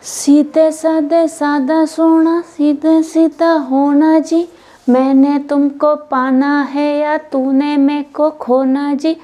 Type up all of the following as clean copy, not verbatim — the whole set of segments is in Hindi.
सीधे साधे सादा सोना सीधे सीधा होना जी, मैंने तुमको पाना है या तूने मेरे को खोना जी,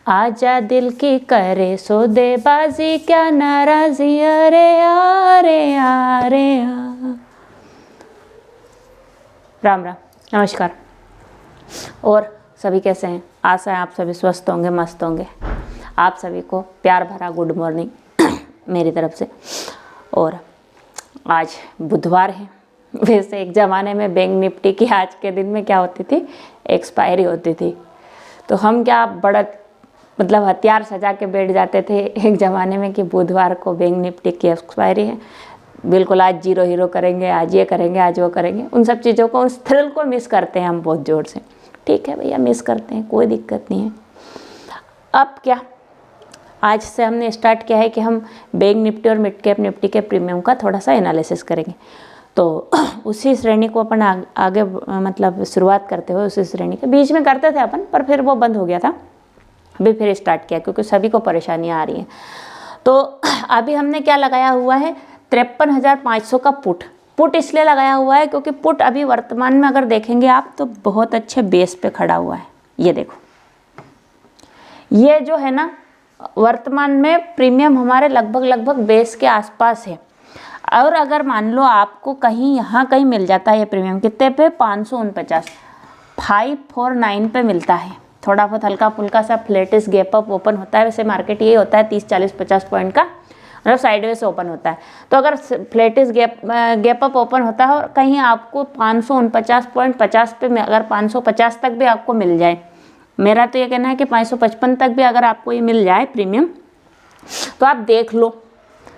आजा दिल की करे सौदेबाजी क्या नाराजी, अरे अरे अरे राम राम, नमस्कार। और सभी कैसे हैं? आशा है आप सभी स्वस्थ होंगे, मस्त होंगे। आप सभी को प्यार भरा गुड मॉर्निंग मेरी तरफ से। और आज बुधवार है। वैसे एक ज़माने में बैंक निफ्टी की आज के दिन में क्या होती थी, एक्सपायरी होती थी। तो हम क्या बड़ा मतलब हथियार सजा के बैठ जाते थे एक ज़माने में कि बुधवार को बैंक निफ्टी की एक्सपायरी है, बिल्कुल आज जीरो हीरो करेंगे, आज ये करेंगे, आज वो करेंगे। उन सब चीज़ों को, उस थ्रिल को मिस करते हैं हम बहुत ज़ोर से। ठीक है भैया, मिस करते हैं, कोई दिक्कत नहीं है। अब क्या, आज से हमने स्टार्ट किया है कि हम बैंक निफ्टी और मिड कैप निफ्टी के प्रीमियम का थोड़ा सा एनालिसिस करेंगे। तो उसी श्रेणी को अपन आगे मतलब शुरुआत करते हुए उसी श्रेणी के बीच में करते थे अपन, पर फिर वो बंद हो गया था। अभी फिर स्टार्ट किया क्योंकि सभी को परेशानियाँ आ रही हैं। तो अभी हमने क्या लगाया हुआ है, 53,500 का पुट इसलिए लगाया हुआ है क्योंकि पुट अभी वर्तमान में अगर देखेंगे आप तो बहुत अच्छे बेस पे खड़ा हुआ है। ये देखो, ये जो है ना वर्तमान में प्रीमियम हमारे लगभग बेस के आसपास है। और अगर मान लो आपको कहीं यहाँ कहीं मिल जाता है ये प्रीमियम, कितने पे, 549, 549 पे मिलता है। थोड़ा बहुत हल्का फुल्का सा फ्लैटिश गैप अप ओपन होता है। वैसे मार्केट ये होता है 30, 40, 50 पॉइंट का मतलब साइडवेज ओपन होता है। तो अगर फ्लैटिश गैप अप ओपन होता है और कहीं आपको 549.50 पे, अगर 550 तक भी आपको मिल जाए, मेरा तो ये कहना है कि 555 तक भी अगर आपको ये मिल जाए प्रीमियम, तो आप देख लो,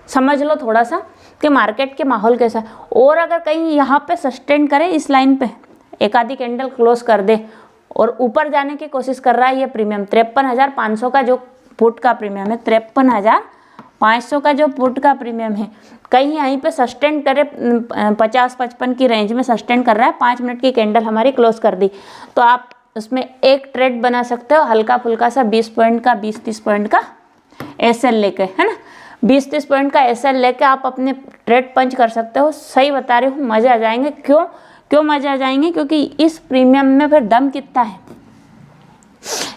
समझ लो थोड़ा सा कि मार्केट के माहौल कैसा है। और अगर कहीं यहाँ पे सस्टेन करे इस लाइन पे, एक आधी कैंडल क्लोज कर दे और ऊपर जाने की कोशिश कर रहा है ये प्रीमियम, 53,500 का जो पुट का प्रीमियम है, 53,500 का जो पुट का प्रीमियम है, कहीं यहीं पे सस्टेन करे 50-55 की रेंज में सस्टेन कर रहा है, 5 मिनट की कैंडल हमारी क्लोज कर दी, तो आप उसमें एक ट्रेड बना सकते हो हल्का फुल्का सा 20 पॉइंट का, 20-30 पॉइंट का एसएल लेके, है ना। 20-30 पॉइंट का एसएल लेके आप अपने ट्रेड पंच कर सकते हो। सही बता रही हूँ, मज़े आ जाएंगे। क्यों मज़े आ जाएंगे? क्योंकि इस प्रीमियम में फिर दम कितना है,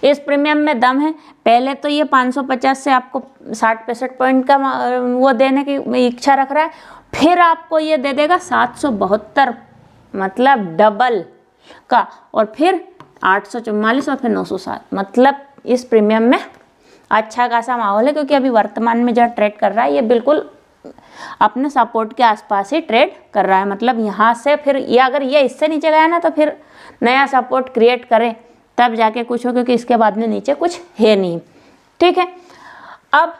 इस प्रीमियम में दम है। पहले तो ये 550 से आपको 60-65 पॉइंट का वो देने की इच्छा रख रहा है, फिर आपको ये दे देगा 772, मतलब डबल का, और फिर 844 और फिर 907। मतलब इस प्रीमियम में अच्छा खासा माहौल है, क्योंकि अभी वर्तमान में जो ट्रेड कर रहा है ये बिल्कुल अपने सपोर्ट के आसपास ही ट्रेड कर रहा है। मतलब यहाँ से फिर ये अगर ये इससे नीचे गया ना तो फिर नया सपोर्ट क्रिएट करे तब जाके कुछ हो, क्योंकि इसके बाद में नीचे कुछ है नहीं। ठीक है, अब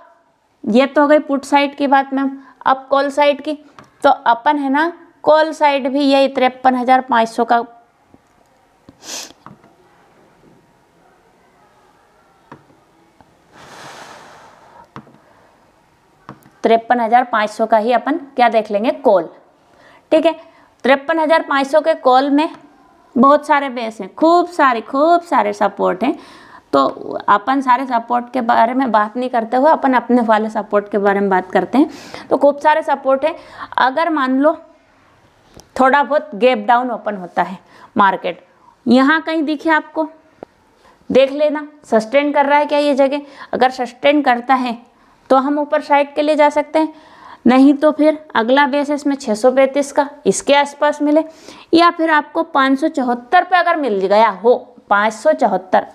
ये तो हो गई पुट साइड की बात मैम। अब कॉल साइड की, तो अपन है ना कॉल साइड भी यही 53,500 का 53,500 का ही अपन क्या देख लेंगे, कॉल। ठीक है, 53,500 के कॉल में बहुत सारे बेस हैं, खूब सारे सपोर्ट हैं। तो अपन सारे सपोर्ट के बारे में बात नहीं करते हुए अपन अपने वाले सपोर्ट के बारे में बात करते हैं। तो खूब सारे सपोर्ट है। अगर मान लो थोड़ा बहुत गैप डाउन ओपन होता है मार्केट, यहाँ कहीं दिखे आपको, देख लेना सस्टेन कर रहा है क्या ये जगह। अगर सस्टेन करता है तो हम ऊपर साइड के लिए जा सकते हैं, नहीं तो फिर अगला बेस इसमें 635 का, इसके आसपास मिले, या फिर आपको 574 पे अगर मिल गया हो, 574,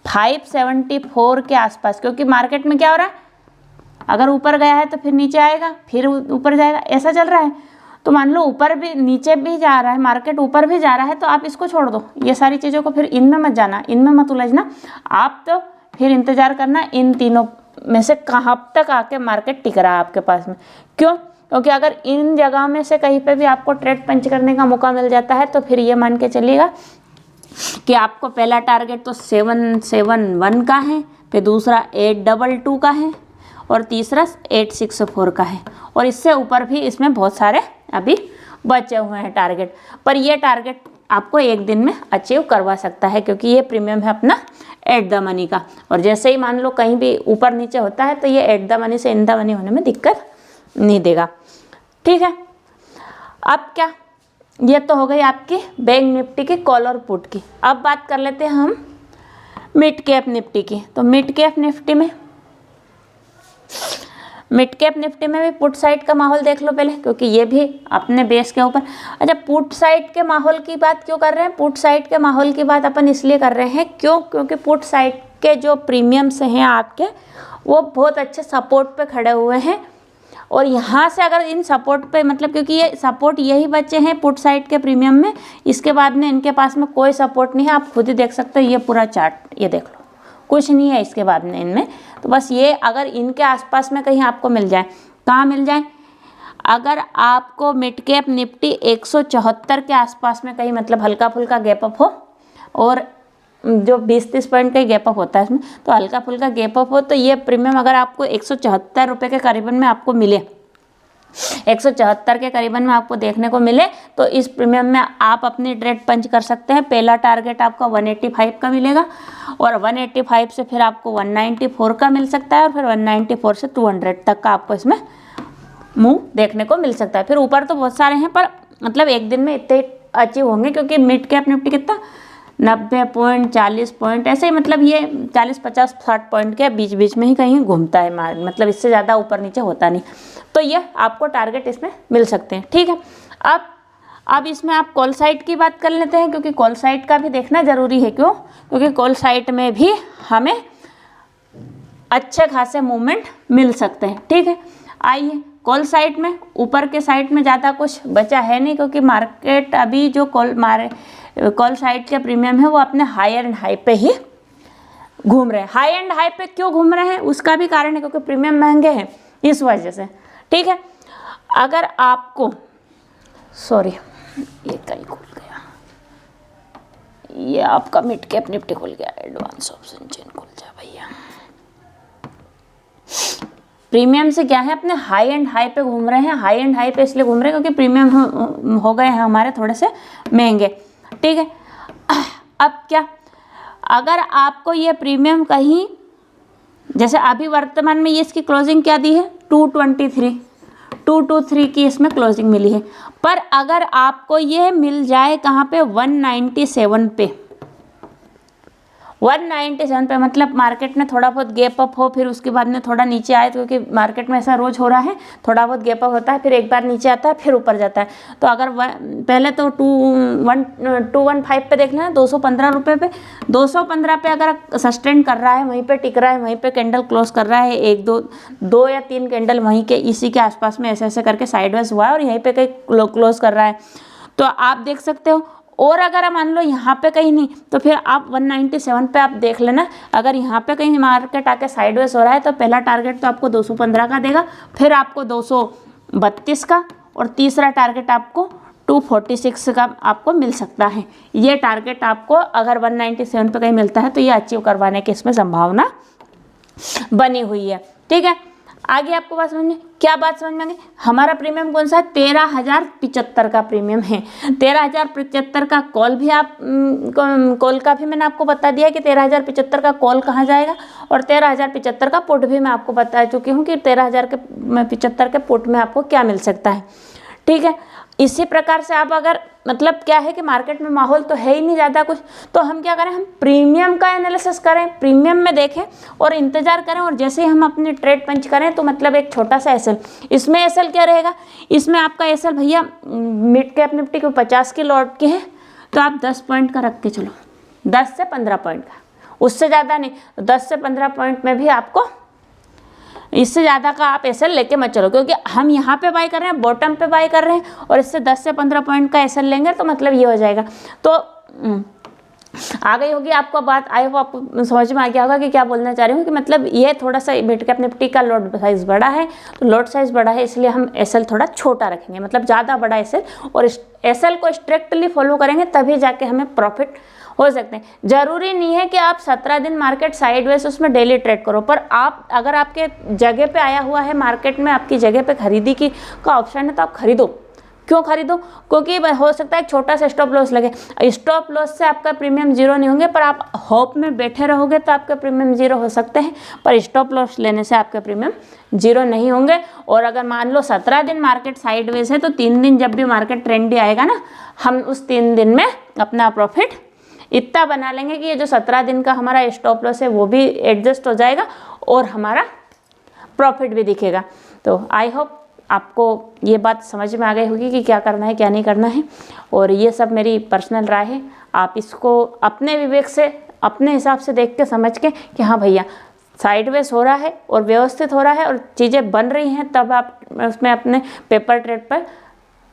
574 के आसपास। क्योंकि मार्केट में क्या हो रहा है, अगर ऊपर गया है तो फिर नीचे आएगा, फिर ऊपर जाएगा, ऐसा चल रहा है। तो मान लो ऊपर भी नीचे भी जा रहा है, मार्केट ऊपर भी जा रहा है, तो आप इसको छोड़ दो, ये सारी चीज़ों को फिर इनमें मत जाना, इनमें मत उलझना। आप तो फिर इंतज़ार करना इन तीनों में से कहाँ तक आके मार्केट टिक रहा है आपके पास में। क्यों? क्योंकि अगर इन जगह में से कहीं पे भी आपको ट्रेड पंच करने का मौका मिल जाता है तो फिर ये मान के चलिएगा कि आपको पहला टारगेट तो 771 का है, फिर दूसरा 822 का है, और तीसरा 864 का है, और इससे ऊपर भी इसमें बहुत सारे अभी बचे हुए हैं टारगेट। पर ये टारगेट आपको एक दिन में अचीव करवा सकता है, क्योंकि ये प्रीमियम है अपना एट द मनी का। और जैसे ही मान लो कहीं भी ऊपर नीचे होता है तो ये एट द मनी से इन द मनी होने में दिक्कत नहीं देगा। ठीक है। अब क्या, ये तो हो गई आपकी बैंक निफ्टी की कॉल और पुट की। अब बात कर लेते हैं हम मिड कैप निफ्टी की। तो मिड कैप निफ्टी में भी पुट साइड का माहौल देख लो पहले, क्योंकि ये भी अपने बेस के ऊपर। अच्छा, पुट साइड के माहौल की बात क्यों कर रहे हैं? पुट साइड के माहौल की बात अपन इसलिए कर रहे हैं क्योंकि पुट साइड के जो प्रीमियम्स हैं आपके, वो बहुत अच्छे सपोर्ट पे खड़े हुए हैं। और यहाँ से अगर इन सपोर्ट पे, मतलब क्योंकि ये सपोर्ट यही बचे हैं पुट साइड के प्रीमियम में, इसके बाद में इनके पास में कोई सपोर्ट नहीं है। आप खुद ही देख सकते हो, ये पूरा चार्ट ये देख लो, कुछ नहीं है इसके बाद में इनमें। तो बस ये अगर इनके आसपास में कहीं आपको मिल जाए, कहाँ मिल जाए? अगर आपको मिड कैप निफ्टी 174 के आसपास में कहीं, मतलब हल्का फुल्का गैप अप हो, और जो 20-30 पॉइंट का ही गैप अप होता है इसमें, तो हल्का फुल्का गैप अप हो, तो ये प्रीमियम अगर आपको 174 रुपये के करीबन में आपको मिले, 174 के करीबन में आपको देखने को मिले, तो इस प्रीमियम में आप अपनी ट्रेड पंच कर सकते हैं। पहला टारगेट आपका 185 का मिलेगा, और 185 से फिर आपको 194 का मिल सकता है, और फिर 194 से 200 तक का आपको इसमें मूव देखने को मिल सकता है। फिर ऊपर तो बहुत सारे हैं, पर मतलब एक दिन में इतने अचीव होंगे, क्योंकि मिड कैप निफ्टी कितना 90 पॉइंट 40 पॉइंट ऐसे ही, मतलब ये 40 50 60 पॉइंट के बीच बीच में ही कहीं घूमता है, मतलब इससे ज़्यादा ऊपर नीचे होता नहीं। तो ये आपको टारगेट इसमें मिल सकते हैं। ठीक है, अब इसमें आप कॉल साइट की बात कर लेते हैं, क्योंकि कॉल साइट का भी देखना ज़रूरी है। क्यों? क्योंकि कॉल साइट में भी हमें अच्छे खासे मूवमेंट मिल सकते हैं। ठीक है, आइए कॉल साइट में, ऊपर के साइड में ज़्यादा कुछ बचा है नहीं, क्योंकि मार्केट अभी जो कॉल साइट के प्रीमियम है वो अपने हाई एंड हाई पे ही घूम रहे हैं। हाई एंड हाई पे क्यों घूम रहे हैं उसका भी कारण है, क्योंकि प्रीमियम महंगे हैं इस वजह से। ठीक है, अगर आपको, सॉरी ये कहीं खुल गया, ये आपका मिड कैप निफ्टी खुल गया, एडवांस ऑप्शन चेन खुल जाए भैया। प्रीमियम से क्या है, अपने हाई एंड हाई पे घूम रहे हैं। हाई एंड हाई पे इसलिए घूम रहे हैं क्योंकि प्रीमियम हो गए हैं हमारे थोड़े से महंगे। ठीक है, अब क्या, अगर आपको ये प्रीमियम कहीं, जैसे अभी वर्तमान में ये इसकी क्लोजिंग क्या दी है, 223 की इसमें क्लोजिंग मिली है। पर अगर आपको ये मिल जाए कहाँ पे, 197 पे, 197 पे, मतलब मार्केट में थोड़ा बहुत गैप अप हो, फिर उसके बाद में थोड़ा नीचे आए, क्योंकि मार्केट में ऐसा रोज हो रहा है, थोड़ा बहुत गैप अप होता है, फिर एक बार नीचे आता है, फिर ऊपर जाता है। तो अगर पहले तो 215 पे देख लेना, 215 रुपये पे, 215 पे अगर सस्टेन कर रहा है, वहीं पे टिक रहा है, वहीं पे कैंडल क्लोज कर रहा है, एक दो या तीन कैंडल वहीं के इसी के आसपास में ऐसे ऐसे करके साइडवेज हुआ है, और यहीं पे कहीं क्लोज कर रहा है, तो आप देख सकते हो। और अगर मान लो यहाँ पे कहीं नहीं, तो फिर आप 197 पे आप देख लेना। अगर यहाँ पे कहीं मार्केट आके साइडवेज हो रहा है, तो पहला टारगेट तो आपको 215 का देगा, फिर आपको 232 का, और तीसरा टारगेट आपको 246 का आपको मिल सकता है। ये टारगेट आपको अगर 197 पे कहीं मिलता है, तो ये अचीव करवाने की इसमें संभावना बनी हुई है। ठीक है, आगे आपको बात समझ में, क्या बात समझ में आ गई? हमारा प्रीमियम कौन सा है? 13,075 का प्रीमियम है। 13,075 का कॉल भी आप कॉल का भी मैंने आपको बता दिया कि 13,075 का कॉल कहाँ जाएगा, और 13,075 का पुट भी मैं आपको बता चुकी हूँ कि 13,075 के पुट में आपको क्या मिल सकता है। ठीक है, इसी प्रकार से आप अगर, मतलब क्या है कि मार्केट में माहौल तो है ही नहीं ज़्यादा कुछ, तो हम क्या करें, हम प्रीमियम का एनालिसिस करें, प्रीमियम में देखें और इंतज़ार करें, और जैसे ही हम अपने ट्रेड पंच करें, तो मतलब एक छोटा सा एसएल, इसमें एसएल क्या रहेगा, इसमें आपका एसएल भैया मिड कैप निफ्टी को 50 की लॉट की है, तो आप 10 पॉइंट का रख के चलो, 10 से 15 पॉइंट का, उससे ज़्यादा नहीं। 10 से 15 पॉइंट में भी आपको, इससे ज़्यादा का आप एसएल लेके मत चलो, क्योंकि हम यहाँ पे बाई कर रहे हैं, बॉटम पे बाई कर रहे हैं, और इससे 10 से 15 पॉइंट का एसएल लेंगे, तो मतलब ये हो जाएगा। तो आ गई होगी आपको बात, आई होप आपको समझ में आ गया होगा कि क्या बोलना चाह रही हूँ, कि मतलब ये थोड़ा सा मिड कैप निफ्टी का लॉट साइज़ बड़ा है, तो लॉट साइज़ बड़ा है, इसलिए हम एसएल थोड़ा छोटा रखेंगे, मतलब ज़्यादा बड़ा एसएल, और एसएल को स्ट्रिक्टली फॉलो करेंगे, तभी जाके हमें प्रॉफिट हो सकते हैं। जरूरी नहीं है कि आप 17 दिन मार्केट साइडवेज उसमें डेली ट्रेड करो, पर आप अगर आपके जगह पे आया हुआ है मार्केट में, आपकी जगह पे खरीदी की का ऑप्शन है, तो आप खरीदो, क्यों खरीदो? क्योंकि हो सकता है एक छोटा सा स्टॉप लॉस लगे। स्टॉप लॉस से आपका प्रीमियम जीरो नहीं होंगे, पर आप होप में बैठे रहोगे तो आपके प्रीमियम जीरो हो सकते हैं, पर स्टॉप लॉस लेने से आपके प्रीमियम जीरो नहीं होंगे। और अगर मान लो 17 दिन मार्केट साइडवेज है तो 3 दिन जब भी मार्केट ट्रेंडी आएगा ना, हम उस 3 दिन में अपना प्रॉफिट इतना बना लेंगे कि ये जो 17 दिन का हमारा स्टॉप लॉस है वो भी एडजस्ट हो जाएगा और हमारा प्रॉफिट भी दिखेगा। तो आई होप आपको ये बात समझ में आ गई होगी कि क्या करना है क्या नहीं करना है। और ये सब मेरी पर्सनल राय है, आप इसको अपने विवेक से अपने हिसाब से देख के समझ के कि हाँ भैया साइडवेज हो रहा है और व्यवस्थित हो रहा है और चीज़ें बन रही हैं, तब आप उसमें अपने पेपर ट्रेड पर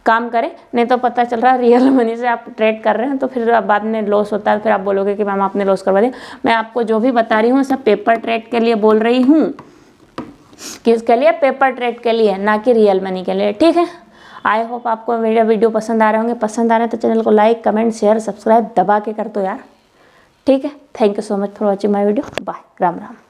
काम करें। नहीं तो पता चल रहा है रियल मनी से आप ट्रेड कर रहे हैं तो फिर बाद में लॉस होता है, फिर आप बोलोगे कि मैम आपने लॉस करवा दिया। मैं आपको जो भी बता रही हूँ सब पेपर ट्रेड के लिए बोल रही हूँ। किसके लिए? पेपर ट्रेड के लिए, ना कि रियल मनी के लिए। ठीक है, आई होप आपको मेरा वीडियो पसंद आ रहे होंगे। पसंद आ रहे हैं तो चैनल को लाइक कमेंट शेयर सब्सक्राइब दबा के कर दो यार। ठीक है, thank you so much for watching my video. Bye, Ram Ram.